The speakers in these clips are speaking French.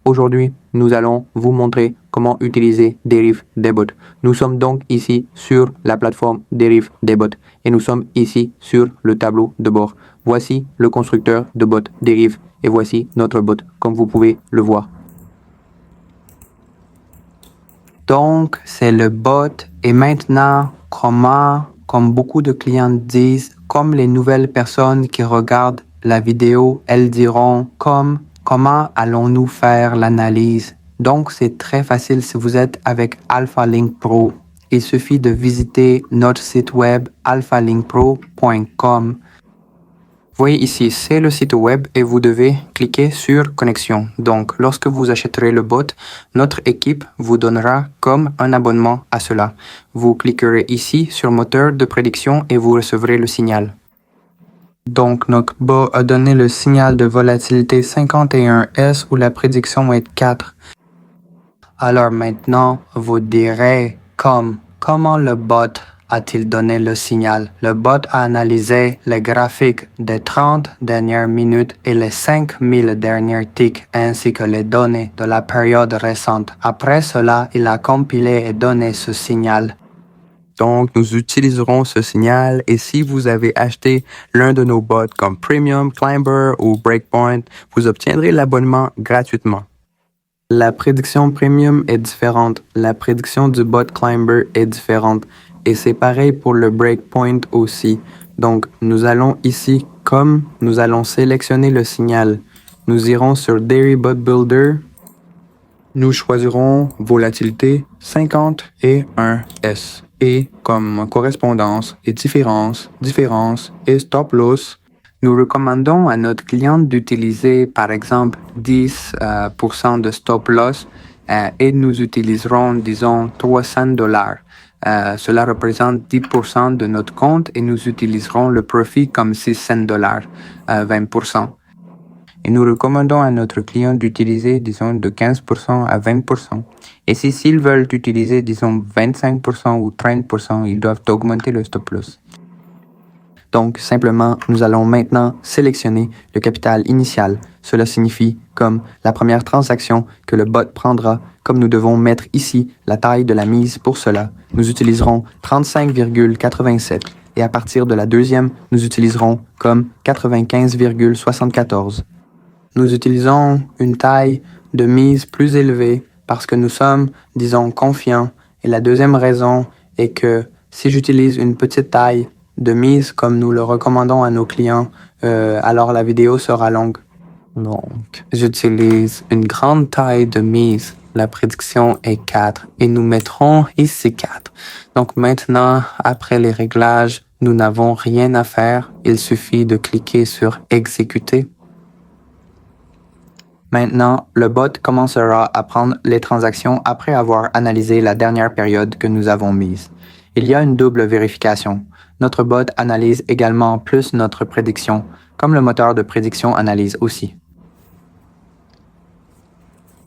aujourd'hui, nous allons vous montrer comment utiliser Derive Debot. Nous sommes donc ici sur la plateforme Derive Debot et nous sommes ici sur le tableau de bord. Voici le constructeur de bot Derive et voici notre bot, comme vous pouvez le voir. Donc, c'est le bot et maintenant, comme beaucoup de clients disent, comme les nouvelles personnes qui regardent la vidéo, elles diront comment allons-nous faire l'analyse. Donc, c'est très facile si vous êtes avec AlphaLink Pro. Il suffit de visiter notre site web alphalinkpro.com. Voyez ici, c'est le site web et vous devez cliquer sur connexion. Donc, lorsque vous achèterez le bot, notre équipe vous donnera comme un abonnement à cela. Vous cliquerez ici sur moteur de prédiction et vous recevrez le signal. Donc, notre bot a donné le signal de volatilité 51S où la prédiction est 4. Alors maintenant, vous direz comment le bot a-t-il donné le signal? Le bot a analysé les graphiques des 30 dernières minutes et les 5000 derniers ticks ainsi que les données de la période récente. Après cela, il a compilé et donné ce signal. Donc, nous utiliserons ce signal et si vous avez acheté l'un de nos bots comme Premium, Climber ou Breakpoint, vous obtiendrez l'abonnement gratuitement. La prédiction Premium est différente. La prédiction du bot Climber est différente. Et c'est pareil pour le breakpoint aussi. Donc, nous allons ici, comme nous allons sélectionner le signal. Nous irons sur Dairy Bot Builder. Nous choisirons volatilité 50 et 1S. Et comme correspondance et différence et stop loss, nous recommandons à notre client d'utiliser par exemple 10% de stop loss et nous utiliserons, disons, $300. Cela représente 10% de notre compte et nous utiliserons le profit comme $600, 20%. Et nous recommandons à notre client d'utiliser, disons, de 15% à 20%. Et s'ils veulent utiliser, disons, 25% ou 30%, ils doivent augmenter le stop loss. Donc, simplement, nous allons maintenant sélectionner le capital initial. Cela signifie comme la première transaction que le bot prendra, comme nous devons mettre ici la taille de la mise pour cela. Nous utiliserons 35,87 et à partir de la deuxième, nous utiliserons comme 95,74. Nous utilisons une taille de mise plus élevée parce que nous sommes, disons, confiants. Et la deuxième raison est que si j'utilise une petite taille de mise comme nous le recommandons à nos clients, alors la vidéo sera longue. Donc, j'utilise une grande taille de mise. La prédiction est 4 et nous mettrons ici 4. Donc maintenant, après les réglages, nous n'avons rien à faire. Il suffit de cliquer sur exécuter. Maintenant, le bot commencera à prendre les transactions après avoir analysé la dernière période que nous avons mise. Il y a une double vérification. Notre bot analyse également plus notre prédiction, comme le moteur de prédiction analyse aussi.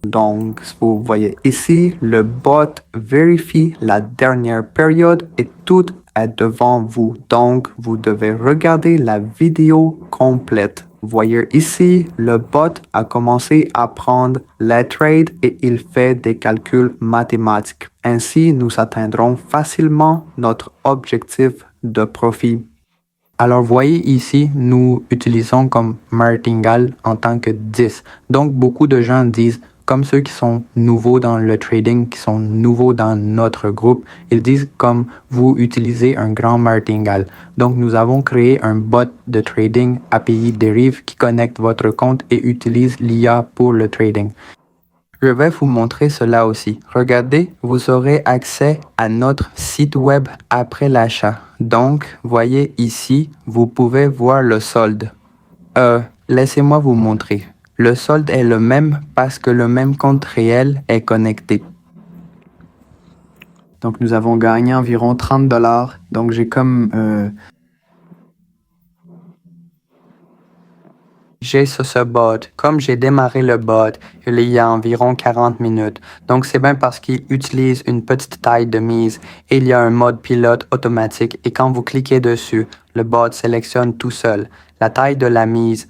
Donc, vous voyez ici, le bot vérifie la dernière période et tout est devant vous. Donc, vous devez regarder la vidéo complète. Vous voyez ici, le bot a commencé à prendre les trades et il fait des calculs mathématiques. Ainsi, nous atteindrons facilement notre objectif de profit. Alors, voyez ici, nous utilisons comme martingale en tant que 10. Donc, beaucoup de gens disent, comme ceux qui sont nouveaux dans le trading, qui sont nouveaux dans notre groupe, ils disent comme vous utilisez un grand martingale. Donc, nous avons créé un bot de trading API Derive qui connecte votre compte et utilise l'IA pour le trading. Je vais vous montrer cela aussi. Regardez, vous aurez accès à notre site web après l'achat. Donc, voyez ici, vous pouvez voir le solde. Laissez-moi vous montrer. Le solde est le même parce que le même compte réel est connecté. Donc, nous avons gagné environ $30. Donc, j'ai ce bot. Comme j'ai démarré le bot, il y a environ 40 minutes. Donc, c'est bien parce qu'il utilise une petite taille de mise et il y a un mode pilote automatique. Et quand vous cliquez dessus, le bot sélectionne tout seul la taille de la mise